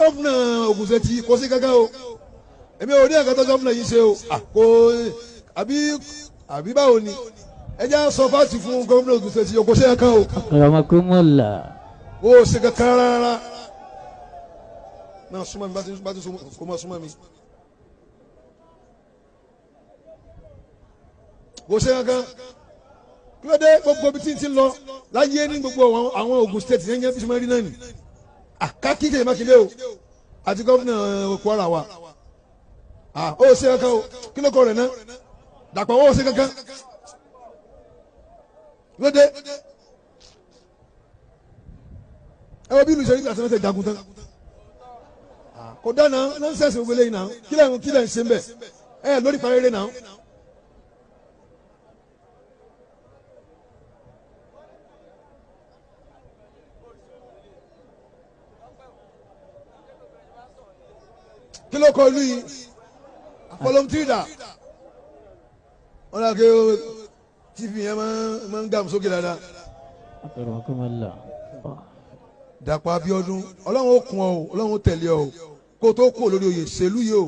gọ́fúnà Ògùn State kò sí kankan o èmi ò rí ẹ̀ka tó gọ́fúnà yìí ṣe o kò àbí báwo ni ẹ jẹ́ sọ fáàtì fún gọ́fúnà Ògùn State kò sí kankan o. Akramakumullah. o ṣe kankan rárá náà súnmọ́ mi bá ti kó máa súnmọ́ mi. kò ṣe kankan kí ló dé gbogbo ibi tí n ti lọ láyé ní gbogbo àwọn Ògùn State yẹn yẹn bí sọmọ rí náà nì kákí kèé Mákindé o àti gómìnà Kwara wa ó ṣe kankan o kí ló kọ rẹ̀ náà Dàpọ̀ ó ṣe kankan kí ló dé ẹ wọ bí ìlú ìṣẹ́yìn àti ẹ̀mẹ́tẹ̀ jagun tán kò dáná nọ́ńsẹ̀sì gbogbo eléyìí náà kí lẹ̀ ń ṣe ń bẹ̀ ẹ lórí parẹ́rẹ́ náà. kí ló kọ ìlú yìí volunteer wọn náà ké tv yẹn máa ń dààmú sókè dáadáa. Akramakumullah. Dàpọ̀ Abíọ́dún ọlọ́run ó kún ọ o ọlọ́run ó tẹ̀lé ọ o kó o tó kú lórí oyè ṣèlú yìí o